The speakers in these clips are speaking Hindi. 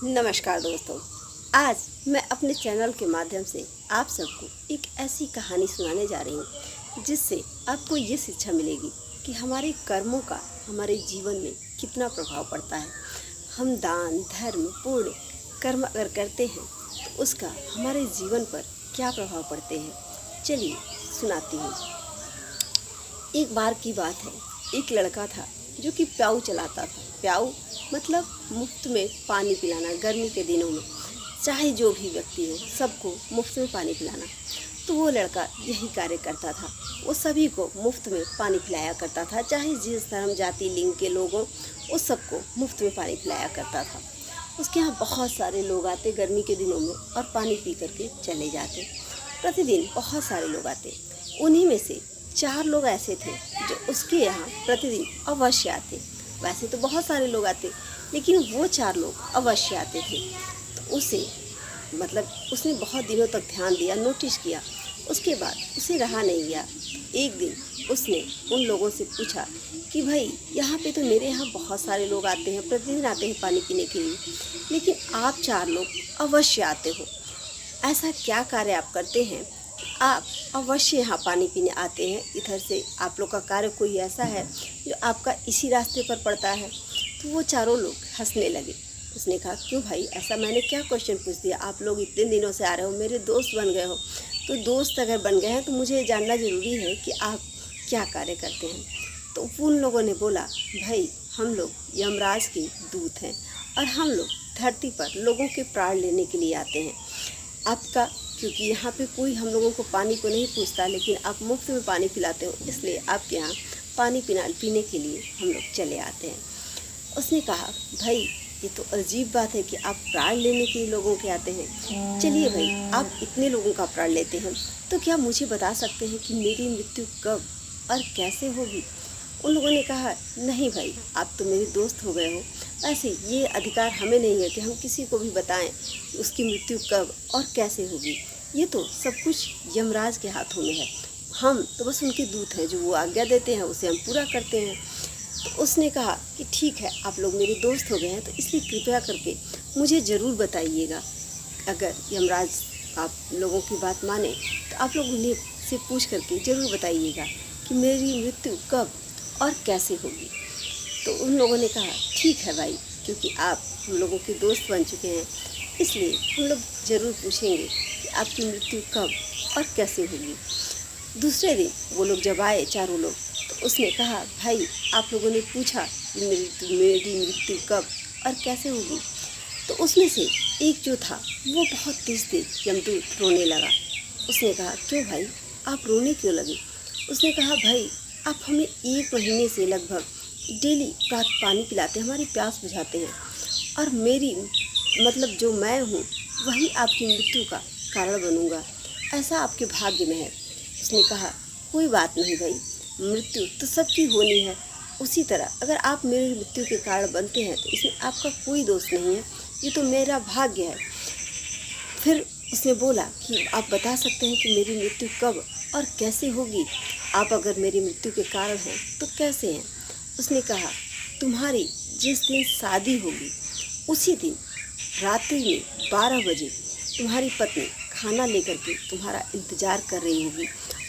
नमस्कार दोस्तों। आज मैं अपने चैनल के माध्यम से आप सबको एक ऐसी कहानी सुनाने जा रही हूँ जिससे आपको ये शिक्षा मिलेगी कि हमारे कर्मों का हमारे जीवन में कितना प्रभाव पड़ता है। हम दान धर्म पुण्य कर्म अगर करते हैं तो उसका हमारे जीवन पर क्या प्रभाव पड़ते हैं, चलिए सुनाती हूँ। एक बार की बात है, एक लड़का था जो कि प्याऊ चलाता था। प्याऊ मतलब मुफ्त में पानी पिलाना, गर्मी के दिनों में चाहे जो भी व्यक्ति हो सबको मुफ्त में पानी पिलाना। तो वो लड़का यही कार्य करता था, वो सभी को मुफ्त में पानी पिलाया करता था, चाहे जिस धर्म जाति लिंग के लोग हों उस सबको मुफ्त में पानी पिलाया करता था। उसके यहाँ बहुत सारे लोग आते गर्मी के दिनों में और पानी पी करके चले जाते। प्रतिदिन बहुत सारे लोग आते, उन्हीं में से 4 लोग ऐसे थे जो उसके यहाँ प्रतिदिन अवश्य आते। वैसे तो बहुत सारे लोग आते लेकिन वो 4 लोग अवश्य आते थे। तो उसने बहुत दिनों तक ध्यान दिया, नोटिस किया। उसके बाद उसे रहा नहीं गया। एक दिन उसने उन लोगों से पूछा कि भाई यहाँ पे तो मेरे यहाँ बहुत सारे लोग आते हैं, प्रतिदिन आते हैं पानी पीने के लिए, लेकिन आप 4 लोग अवश्य आते हो। ऐसा क्या कार्य आप करते हैं आप अवश्य यहाँ पानी पीने आते हैं? इधर से आप लोग का कार्य कोई ऐसा है जो आपका इसी रास्ते पर पड़ता है? तो वो चारों लोग हंसने लगे। उसने कहा, क्यों भाई, ऐसा मैंने क्या क्वेश्चन पूछ दिया? आप लोग इतने दिनों से आ रहे हो, मेरे दोस्त बन गए हो, तो दोस्त अगर बन गए हैं तो मुझे जानना ज़रूरी है कि आप क्या कार्य करते हैं। तो उन लोगों ने बोला, भाई हम लोग यमराज के दूत हैं और हम लोग धरती पर लोगों के प्राण लेने के लिए आते हैं। आपका क्योंकि यहाँ पे कोई हम लोगों को पानी को नहीं पूछता, लेकिन आप मुफ्त में पानी पिलाते हो, इसलिए आपके यहाँ पानी पीने के लिए हम लोग चले आते हैं। उसने कहा, भाई ये तो अजीब बात है कि आप प्राण लेने के लिए लोगों के आते हैं। चलिए भाई, आप इतने लोगों का प्राण लेते हैं तो क्या मुझे बता सकते हैं कि मेरी मृत्यु कब और कैसे होगी? उन लोगों ने कहा, नहीं भाई, आप तो मेरे दोस्त हो गए हो, ऐसे ये अधिकार हमें नहीं है कि हम किसी को भी बताएं कि उसकी मृत्यु कब और कैसे होगी। ये तो सब कुछ यमराज के हाथों में है, हम तो बस उनके दूत हैं, जो वो आज्ञा देते हैं उसे हम पूरा करते हैं। तो उसने कहा कि ठीक है, आप लोग मेरे दोस्त हो गए हैं तो इसलिए कृपया करके मुझे ज़रूर बताइएगा। अगर यमराज आप लोगों की बात माने तो आप लोग उन्हें से पूछ करके ज़रूर बताइएगा कि मेरी मृत्यु कब और कैसे होगी। तो उन लोगों ने कहा, ठीक है भाई, क्योंकि आप हम लोगों के दोस्त बन चुके हैं इसलिए हम लोग ज़रूर पूछेंगे कि आपकी मृत्यु कब और कैसे होगी। दूसरे दिन वो लोग जब आए चारों लोग, तो उसने कहा, भाई आप लोगों ने पूछा कि मेरी मृत्यु कब और कैसे होगी। तो उसमें से एक जो था वो बहुत तेज यमदूत रोने लगा। उसने कहा, क्यों भाई, आप रोने क्यों लगे? उसने कहा, भाई आप हमें 1 महीने से लगभग डेली प्रातः पानी पिलाते हैं, हमारी प्यास बुझाते हैं, और मेरी जो मैं हूँ वही आपकी मृत्यु का कारण बनूँगा, ऐसा आपके भाग्य में है। उसने कहा, कोई बात नहीं भाई, मृत्यु तो सबकी होनी है, उसी तरह अगर आप मेरी मृत्यु के कारण बनते हैं तो इसमें आपका कोई दोष नहीं है, ये तो मेरा भाग्य है। फिर उसने बोला कि आप बता सकते हैं कि मेरी मृत्यु कब और कैसे होगी? आप अगर मेरी मृत्यु के कारण हैं तो कैसे हैं? उसने कहा, तुम्हारी जिस दिन शादी होगी उसी दिन रात्रि में 12 बजे तुम्हारी पत्नी खाना लेकर के तुम्हारा इंतज़ार कर रही होगी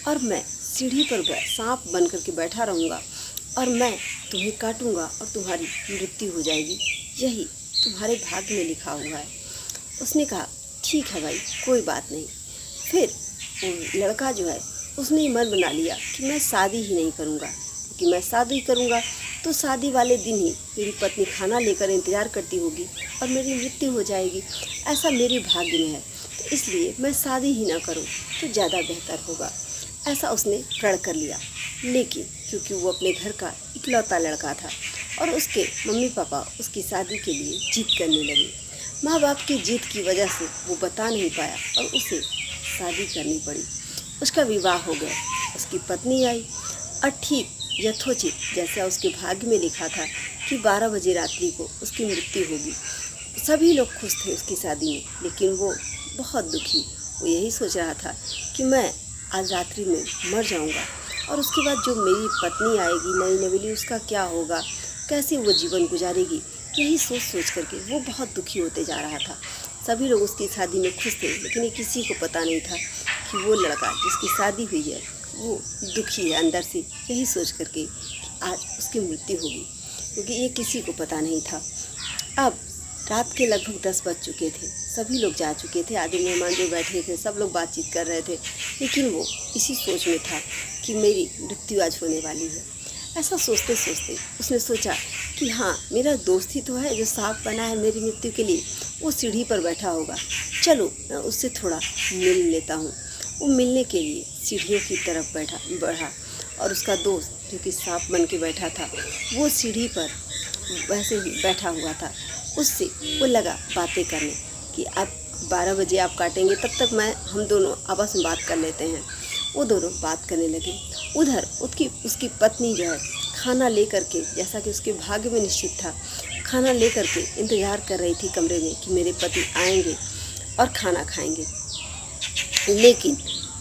और मैं सीढ़ी पर सांप बन करके बैठा रहूँगा और मैं तुम्हें काटूँगा और तुम्हारी मृत्यु हो जाएगी, यही तुम्हारे भाग्य में लिखा हुआ है। उसने कहा, ठीक है भाई, कोई बात नहीं। फिर लड़का जो है उसने मन बना लिया कि मैं शादी ही नहीं करूँगा, क्योंकि मैं शादी करूँगा तो शादी वाले दिन ही मेरी पत्नी खाना लेकर इंतज़ार करती होगी और मेरी मृत्यु हो जाएगी, ऐसा मेरे भाग्य में है, तो इसलिए मैं शादी ही ना करूँ तो ज़्यादा बेहतर होगा। ऐसा उसने प्रण कर लिया। लेकिन क्योंकि वो अपने घर का इकलौता लड़का था और उसके मम्मी पापा उसकी शादी के लिए जिद करने लगे, माँ बाप की जिद की वजह से वो बता नहीं पाया और उसे शादी करनी पड़ी। उसका विवाह हो गया, उसकी पत्नी आई और ठीक यथोचित जैसा उसके भाग्य में लिखा था कि 12 बजे रात्रि को उसकी मृत्यु होगी। सभी लोग खुश थे उसकी शादी में, लेकिन वो बहुत दुखी। वो यही सोच रहा था कि मैं आज रात्रि में मर जाऊंगा और उसके बाद जो मेरी पत्नी आएगी नई नवेली, उसका क्या होगा, कैसे वो जीवन गुजारेगी, यही सोच सोच करके वो बहुत दुखी होते जा रहा था। सभी लोग उसकी शादी में खुश थे, लेकिन ये किसी को पता नहीं था कि वो लड़का जिसकी शादी हुई है वो दुखी है अंदर से, यही सोच करके आज उसकी मृत्यु होगी, क्योंकि ये किसी को पता नहीं था। अब रात के लगभग 10 बज चुके थे, सभी लोग जा चुके थे, आधे मेहमान जो बैठे थे सब लोग बातचीत कर रहे थे, लेकिन वो इसी सोच में था कि मेरी मृत्यु आज होने वाली है। ऐसा सोचते सोचते उसने सोचा कि हाँ, मेरा दोस्त ही तो है जो सांप बना है मेरी मृत्यु के लिए, वो सीढ़ी पर बैठा होगा, चलो मैं उससे थोड़ा मिल लेता हूँ। वो मिलने के लिए सीढ़ियों की तरफ बढ़ा और उसका दोस्त जो कि सांप बन के बैठा था वो सीढ़ी पर वैसे ही बैठा हुआ था, उससे वो लगा बातें करने कि अब 12 बजे आप काटेंगे, तब तक हम दोनों आपस में बात कर लेते हैं। वो दोनों बात करने लगे। उधर उसकी पत्नी जो है खाना लेकर के, जैसा कि उसके भाग्य में निश्चित था, खाना लेकर के इंतज़ार कर रही थी कमरे में कि मेरे पति आएंगे और खाना खाएंगे। लेकिन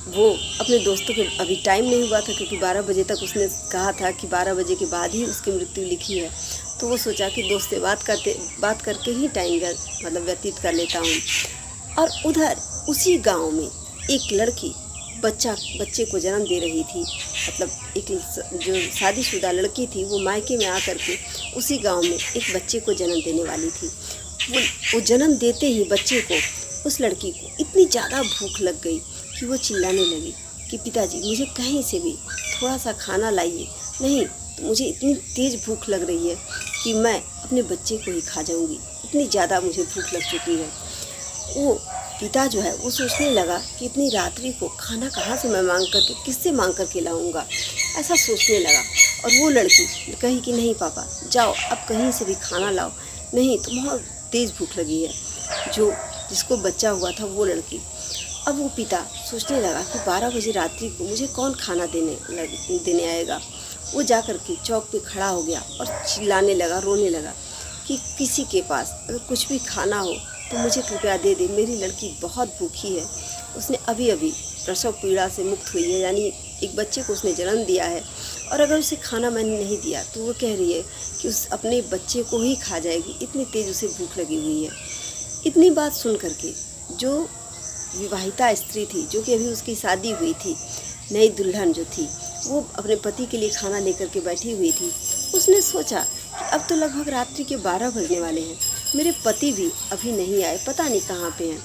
वो अपने दोस्तों के अभी टाइम नहीं हुआ था, क्योंकि 12 बजे तक उसने कहा था कि 12 बजे के बाद ही उसकी मृत्यु लिखी है। तो वो सोचा कि दोस्त से बात करके ही टाइम व्यतीत कर लेता हूँ। और उधर उसी गांव में एक लड़की बच्चे को जन्म दे रही थी, मतलब एक जो शादीशुदा लड़की थी वो मायके में आकर के उसी गांव में एक बच्चे को जन्म देने वाली थी। वो जन्म देते ही बच्चे को, उस लड़की को इतनी ज़्यादा भूख लग गई कि वो चिल्लाने लगी कि पिताजी मुझे कहीं से भी थोड़ा सा खाना लाइए, नहीं तो मुझे इतनी तेज़ भूख लग रही है कि मैं अपने बच्चे को ही खा जाऊंगी, इतनी ज़्यादा मुझे भूख लग चुकी है। वो पिता जो है वो सोचने लगा कि इतनी रात्रि को खाना कहाँ से मैं किससे मांग करके लाऊंगा, ऐसा सोचने लगा। और वो लड़की कही कि नहीं पापा जाओ, अब कहीं से भी खाना लाओ, नहीं तो बहुत तेज़ भूख लगी है। जिसको बच्चा हुआ था वो लड़की। अब वो पिता सोचने लगा कि 12 बजे रात्रि को मुझे कौन खाना देने आएगा। वो जाकर के चौक पे खड़ा हो गया और चिल्लाने लगा, रोने लगा कि किसी के पास अगर कुछ भी खाना हो तो मुझे कृपया दे दे, मेरी लड़की बहुत भूखी है, उसने अभी अभी प्रसव पीड़ा से मुक्त हुई है, यानी एक बच्चे को उसने जन्म दिया है, और अगर उसे खाना मैंने नहीं दिया तो वो कह रही है कि उस अपने बच्चे को ही खा जाएगी, इतनी तेज़ उसे भूख लगी हुई है। इतनी बात सुन करके जो विवाहिता स्त्री थी, जो कि अभी उसकी शादी हुई थी, नई दुल्हन जो थी, वो अपने पति के लिए खाना लेकर के बैठी हुई थी। उसने सोचा कि अब तो लगभग रात्रि के 12 बजने वाले हैं, मेरे पति भी अभी नहीं आए, पता नहीं कहाँ पे हैं।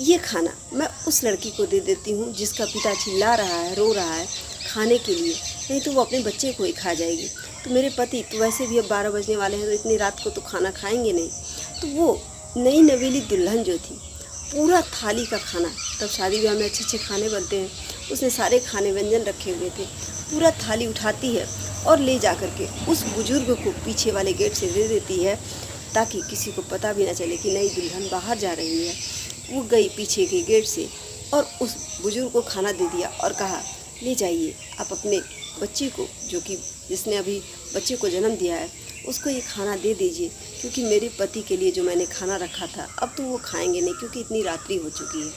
ये खाना मैं उस लड़की को दे देती हूँ जिसका पिता चिल्ला रहा है, रो रहा है खाने के लिए, नहीं तो वो अपने बच्चे को ही खा जाएगी। तो मेरे पति तो वैसे भी अब 12 बजने वाले हैं, तो इतनी रात को तो खाना खाएंगे नहीं। तो वो नई नवेली दुल्हन जो थी, पूरा थाली का खाना, तब शादी ब्याह में अच्छे अच्छे खाने बनते हैं, उसने सारे खाने व्यंजन रखे हुए थे, पूरा थाली उठाती है और ले जा कर के उस बुजुर्ग को पीछे वाले गेट से दे देती है, ताकि किसी को पता भी ना चले कि नई दुल्हन बाहर जा रही है। वो गई पीछे के गेट से और उस बुजुर्ग को खाना दे दिया और कहा, ले जाइए आप अपने बच्चे को, जो कि जिसने अभी बच्चे को जन्म दिया है, उसको ये खाना दे दीजिए, क्योंकि मेरे पति के लिए जो मैंने खाना रखा था अब तो वो खाएंगे नहीं, क्योंकि इतनी रात्रि हो चुकी है।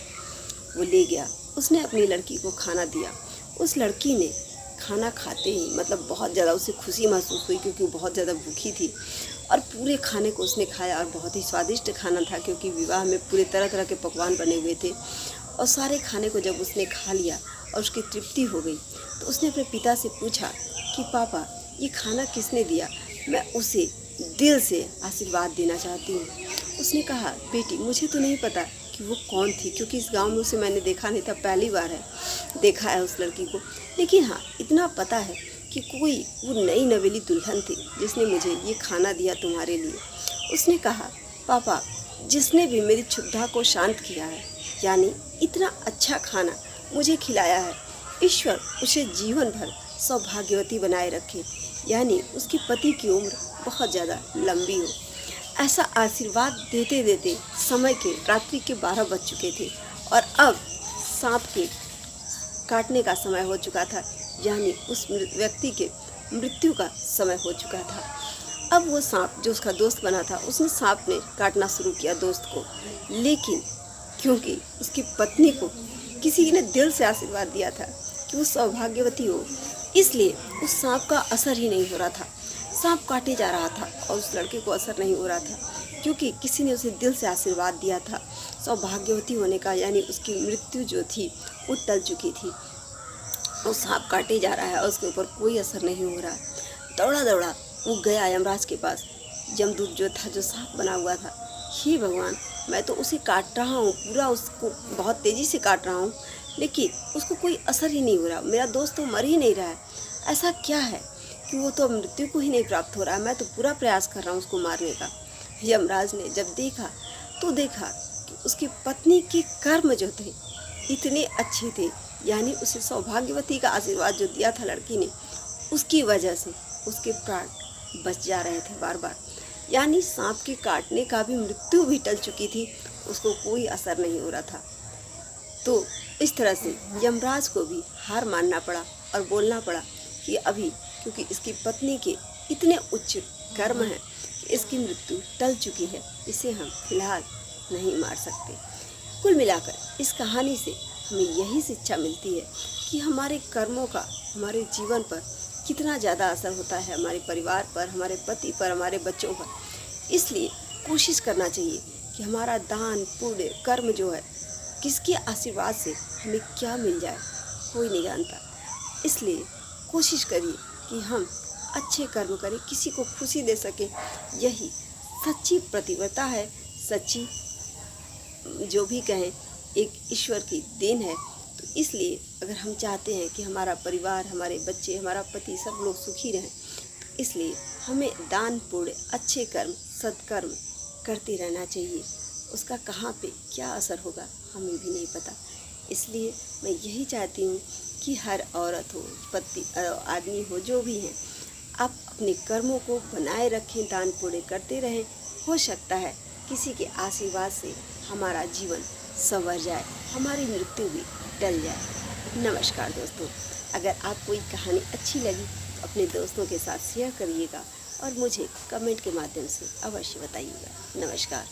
वो ले गया, उसने अपनी लड़की को खाना दिया। उस लड़की ने खाना खाते ही मतलब बहुत ज़्यादा उसे खुशी महसूस हुई, क्योंकि वो बहुत ज़्यादा भूखी थी, और पूरे खाने को उसने खाया और बहुत ही स्वादिष्ट खाना था, क्योंकि विवाह में पूरे तरह तरह के पकवान बने हुए थे। और सारे खाने को जब उसने खा लिया और उसकी तृप्ति हो गई, तो उसने अपने पिता से पूछा कि पापा ये खाना किसने दिया, मैं उसे दिल से आशीर्वाद देना चाहती हूँ। उसने कहा, बेटी मुझे तो नहीं पता कि वो कौन थी, क्योंकि इस गांव में उसे मैंने देखा नहीं था, पहली बार है देखा है उस लड़की को, लेकिन हाँ इतना पता है कि कोई वो नई नवेली दुल्हन थी जिसने मुझे ये खाना दिया तुम्हारे लिए। उसने कहा, पापा जिसने भी मेरी क्षुधा को शांत किया है, यानी इतना अच्छा खाना मुझे खिलाया है, ईश्वर उसे जीवन भर सौभाग्यवती बनाए रखे, यानी उसके पति की उम्र बहुत ज़्यादा लंबी हो। ऐसा आशीर्वाद देते देते समय के रात्रि के 12 बज चुके थे और अब सांप के काटने का समय हो चुका था, यानी उस व्यक्ति के मृत्यु का समय हो चुका था। अब वो सांप जो उसका दोस्त बना था, उसने सांप ने काटना शुरू किया दोस्त को, लेकिन क्योंकि उसकी पत्नी को किसी ने दिल से आशीर्वाद दिया था कि वो सौभाग्यवती हो, इसलिए उस सांप का असर ही नहीं हो रहा था। सांप काटे जा रहा था और उस लड़के को असर नहीं हो रहा था, क्योंकि किसी ने उसे दिल से आशीर्वाद दिया था सौभाग्यवती होने का, यानी उसकी मृत्यु जो थी वो टल चुकी थी। वो सांप काटे जा रहा है और उसके ऊपर कोई असर नहीं हो रहा। दौड़ा दौड़ा वो गया यमराज के पास। यमदूत जो था, जो सांप बना हुआ था, हे भगवान, मैं तो उसे काट रहा हूँ, पूरा उसको बहुत तेज़ी से काट रहा हूँ, लेकिन उसको कोई असर ही नहीं हो रहा, मेरा दोस्त तो मर ही नहीं रहा है। ऐसा क्या है कि वो तो मृत्यु को ही नहीं प्राप्त हो रहा है, मैं तो पूरा प्रयास कर रहा हूँ उसको मारने का। यमराज ने जब देखा तो देखा कि उसकी पत्नी के कर्म जो थे इतने अच्छे थे, यानी उसे सौभाग्यवती का आशीर्वाद जो दिया था लड़की ने, उसकी वजह से उसके प्राण बच जा रहे थे बार बार। यानी सांप के काटने का भी, मृत्यु भी टल चुकी थी, उसको कोई असर नहीं हो रहा था। तो इस तरह से यमराज को भी हार मानना पड़ा और बोलना पड़ा कि अभी, क्योंकि इसकी पत्नी के इतने उच्च कर्म हैं कि इसकी मृत्यु टल चुकी है, इसे हम फिलहाल नहीं मार सकते। कुल मिलाकर इस कहानी से हमें यही शिक्षा मिलती है कि हमारे कर्मों का हमारे जीवन पर कितना ज़्यादा असर होता है, हमारे परिवार पर, हमारे पति पर, हमारे बच्चों पर। इसलिए कोशिश करना चाहिए कि हमारा दान पुण्य कर्म जो है, किसके आशीर्वाद से हमें क्या मिल जाए कोई नहीं जानता। इसलिए कोशिश करिए कि हम अच्छे कर्म करें, किसी को खुशी दे सकें। यही सच्ची पतिव्रता है, सच्ची जो भी कहें एक ईश्वर की देन है। तो इसलिए अगर हम चाहते हैं कि हमारा परिवार, हमारे बच्चे, हमारा पति, सब लोग सुखी रहें, तो इसलिए हमें दान पुण्य, अच्छे कर्म, सत्कर्म करते रहना चाहिए। उसका कहाँ पे क्या असर होगा हमें भी नहीं पता। इसलिए मैं यही चाहती हूँ कि हर औरत हो, पति, आदमी हो, जो भी हैं, आप अपने कर्मों को बनाए रखें, दान पुण्य करते रहें। हो सकता है किसी के आशीर्वाद से हमारा जीवन संवर जाए, हमारी मृत्यु भी टल जाए। नमस्कार दोस्तों, अगर आपको ये कहानी अच्छी लगी तो अपने दोस्तों के साथ शेयर करिएगा और मुझे कमेंट के माध्यम से अवश्य बताइएगा। नमस्कार।